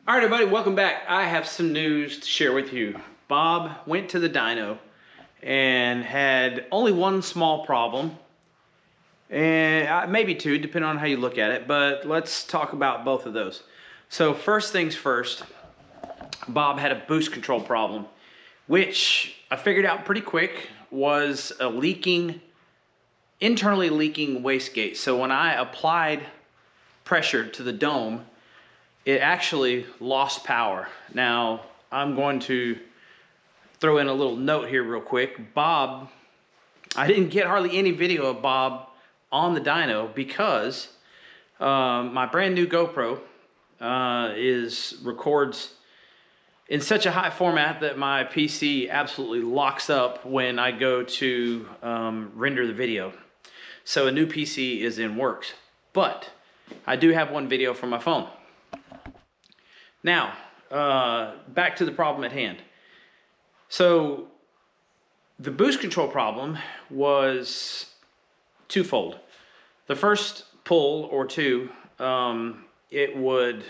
All right, everybody, welcome back. I have some news to share with you. Bob went to the dyno and had only one small problem, and maybe two, depending on how you look at it, but let's talk about both of those. So first things first, Bob had a boost control problem, which I figured out pretty quick was a internally leaking wastegate. So when I applied pressure to the dome, it actually lost power. Now, I'm going to throw in a little note here real quick. Bob, I didn't get hardly any video of Bob on the dyno because my brand new GoPro records in such a high format that my PC absolutely locks up when I go to render the video. So a new PC is in works, but I do have one video from my phone. Now, back to the problem at hand. So the boost control problem was twofold. The first pull or two, it would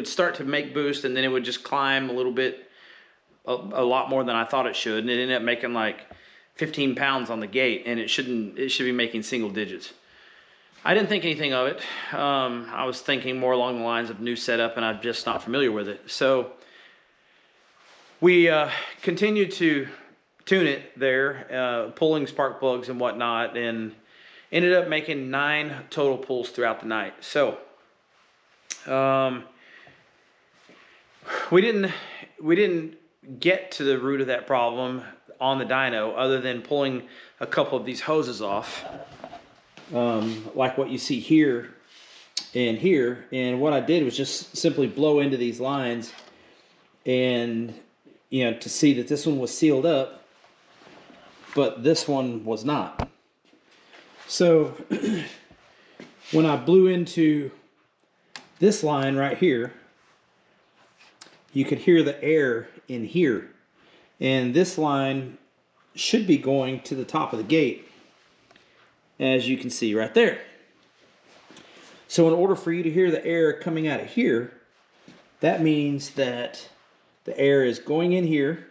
start to make boost, and then it would just climb a little bit, a lot more than I thought it should, and it ended up making like 15 pounds on the gate, and it should be making single digits. I didn't think anything of it. I was thinking more along the lines of new setup, and I'm just not familiar with it. So we continued to tune it there, pulling spark plugs and whatnot, and ended up making 9 total pulls throughout the night. So we didn't get to the root of that problem on the dyno other than pulling a couple of these hoses off. Like what you see here and here, and what I did was just simply blow into these lines, and to see that this one was sealed up but this one was not. So when I blew into this line right here, you could hear the air in here, and this line should be going to the top of the gate, as you can see right there. So in order for you to hear the air coming out of here, that means that the air is going in here,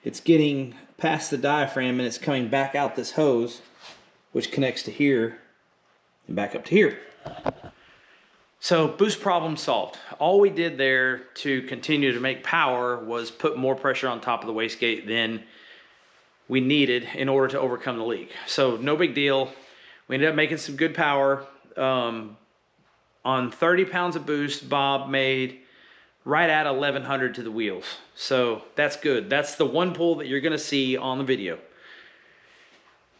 it's getting past the diaphragm, and it's coming back out this hose, which connects to here and back up to here. So boost problem solved. All we did there to continue to make power was put more pressure on top of the wastegate than we needed in order to overcome the leak. So no big deal. We ended up making some good power. On 30 pounds of boost, Bob made right at 1100 to the wheels. So that's good. That's the one pull that you're gonna see on the video.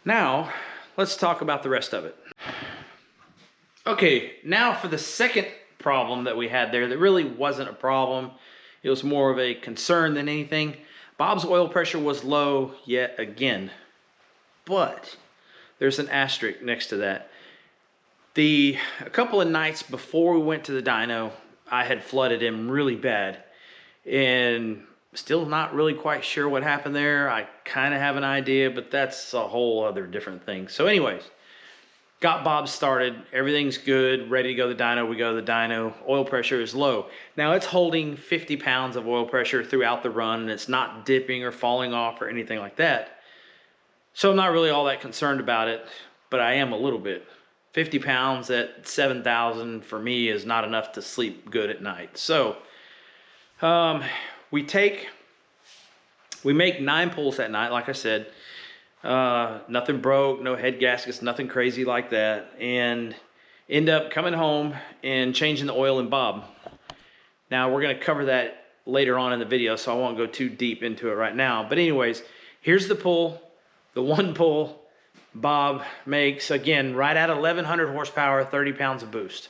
Now, let's talk about the rest of it. Okay, now for the second problem that we had there that really wasn't a problem. It was more of a concern than anything. Bob's oil pressure was low yet again, but there's an asterisk next to that. A couple of nights before we went to the dyno, I had flooded him really bad, and still not really quite sure what happened there. I kind of have an idea, but that's a whole other different thing. So anyways, got Bob started, everything's good, ready to go to the dyno. We go to the dyno, oil pressure is low. Now it's holding 50 pounds of oil pressure throughout the run, and it's not dipping or falling off or anything like that. So I'm not really all that concerned about it, but I am a little bit. 50 pounds at 7,000 for me is not enough to sleep good at night. So we make 9 pulls that night, like I said. Nothing broke, no head gaskets, nothing crazy like that, and end up coming home and changing the oil in Bob. Now we're going to cover that later on in the video, so I won't go too deep into it right now. But anyways, here's the pull, the one pull Bob makes, again, right at 1100 horsepower, 30 pounds of boost.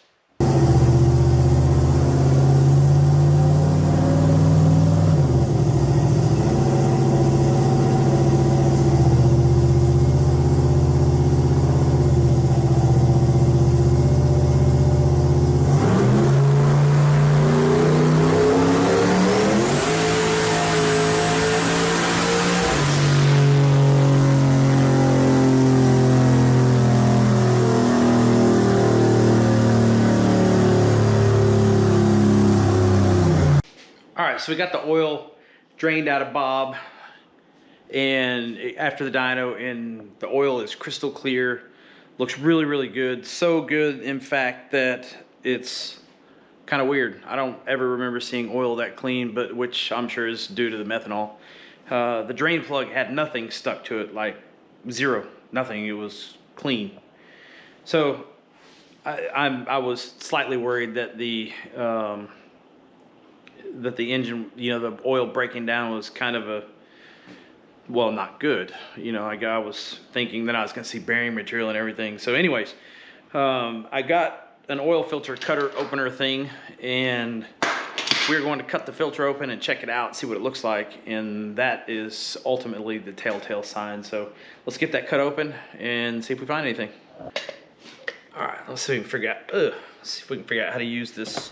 right, so we got the oil drained out of Bob and after the dyno, and the oil is crystal clear. Looks really, really good. So good, in fact, that it's kind of weird. I don't ever remember seeing oil that clean, but which I'm sure is due to the methanol. The drain plug had nothing stuck to it, like zero, nothing. It was clean. So I was slightly worried that the engine, you know, the oil breaking down was kind of a, well, not good. You know, I was thinking that I was going to see bearing material and everything. So anyways, I got an oil filter cutter opener thing, and we're going to cut the filter open and check it out, see what it looks like. And that is ultimately the telltale sign. So let's get that cut open and see if we find anything. All right, let's see if we can figure out how to use this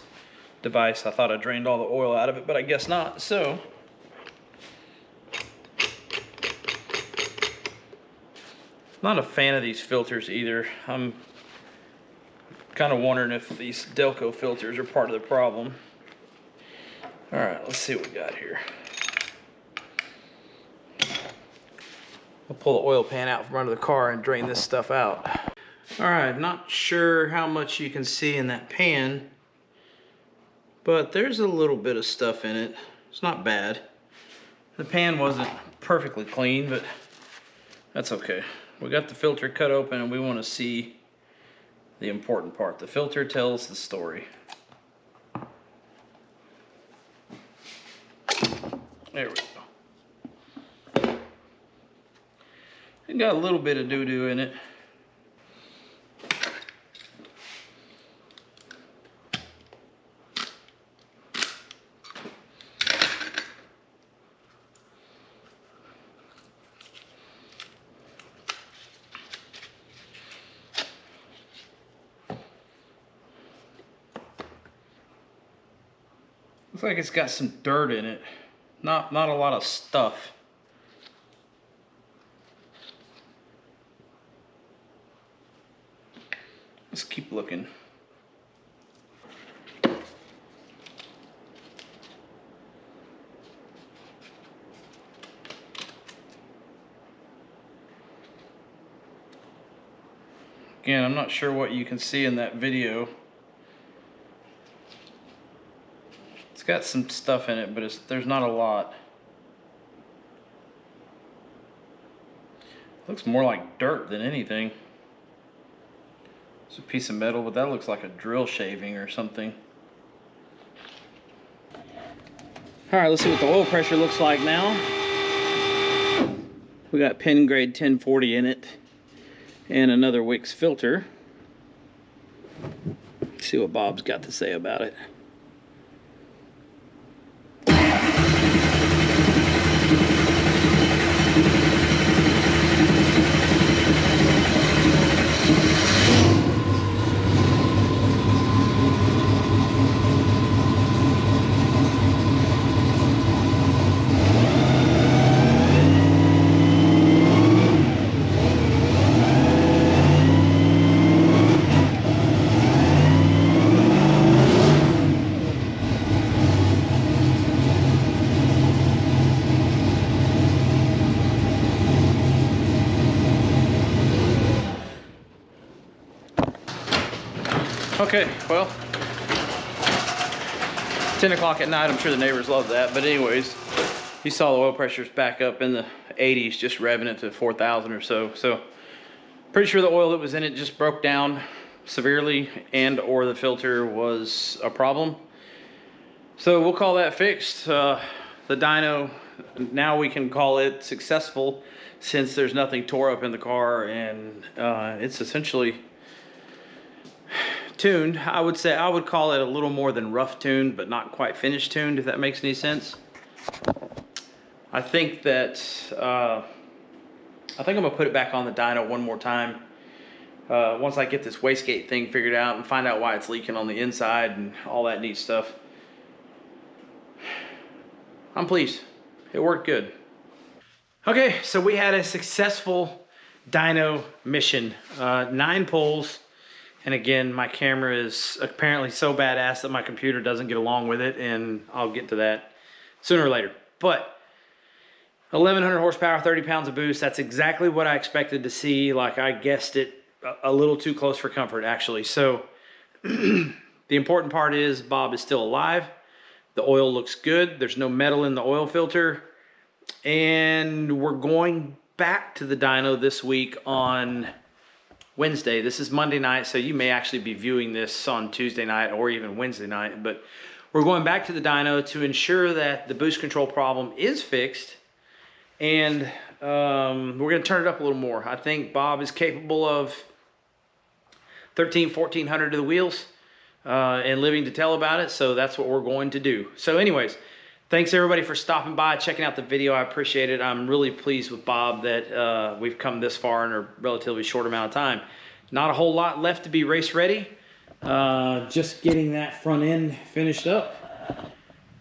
device. I thought I drained all the oil out of it, but I guess not. So not a fan of these filters either. I'm kind of wondering if these Delco filters are part of the problem. All right, let's see what we got here. I'll pull the oil pan out from under the car and drain this stuff out. All right, not sure how much you can see in that pan, but there's a little bit of stuff in it. It's not bad. The pan wasn't perfectly clean, but that's okay. We got the filter cut open and we want to see the important part. The filter tells the story. There we go. It got a little bit of doo-doo in it. Looks like it's got some dirt in it. Not a lot of stuff. Let's keep looking. Again, I'm not sure what you can see in that video. It's got some stuff in it, but there's not a lot. Looks more like dirt than anything. It's a piece of metal, but that looks like a drill shaving or something. All right, let's see what the oil pressure looks like now. We got pen grade 1040 in it and another Wix filter. Let's see what Bob's got to say about it. Okay, well, 10 o'clock at night, I'm sure the neighbors love that, but anyways, you saw the oil pressure's back up in the 80s, just revving it to 4,000 or so. So, pretty sure the oil that was in it just broke down severely, and or the filter was a problem. So we'll call that fixed. The dyno, now we can call it successful since there's nothing tore up in the car, and it's essentially tuned. I would say I would call it a little more than rough tuned, but not quite finished tuned, if that makes any sense. I think that I'm gonna put it back on the dyno one more time once I get this wastegate thing figured out and find out why it's leaking on the inside and all that neat stuff. I'm pleased. It worked good. Okay, so we had a successful dyno mission. 9 pulls. And again, my camera is apparently so badass that my computer doesn't get along with it, and I'll get to that. sooner or later. But 1,100 horsepower, 30 pounds of boost. That's exactly what I expected to see. Like I guessed it a little too close for comfort, actually. So the important part is Bob is still alive. The oil looks good. There's no metal in the oil filter. And we're going back to the dyno this week on Wednesday. This is Monday night, so you may actually be viewing this on Tuesday night or even Wednesday night. But we're going back to the dyno to ensure that the boost control problem is fixed. And we're going to turn it up a little more. I think Bob is capable of 1,400 to the wheels and living to tell about it. So that's what we're going to do. So anyways, thanks everybody for stopping by, checking out the video. I appreciate it. I'm really pleased with Bob that we've come this far in a relatively short amount of time. Not a whole lot left to be race ready. Just getting that front end finished up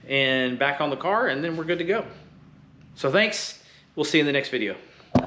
and back on the car, and then we're good to go. So thanks. We'll see you in the next video.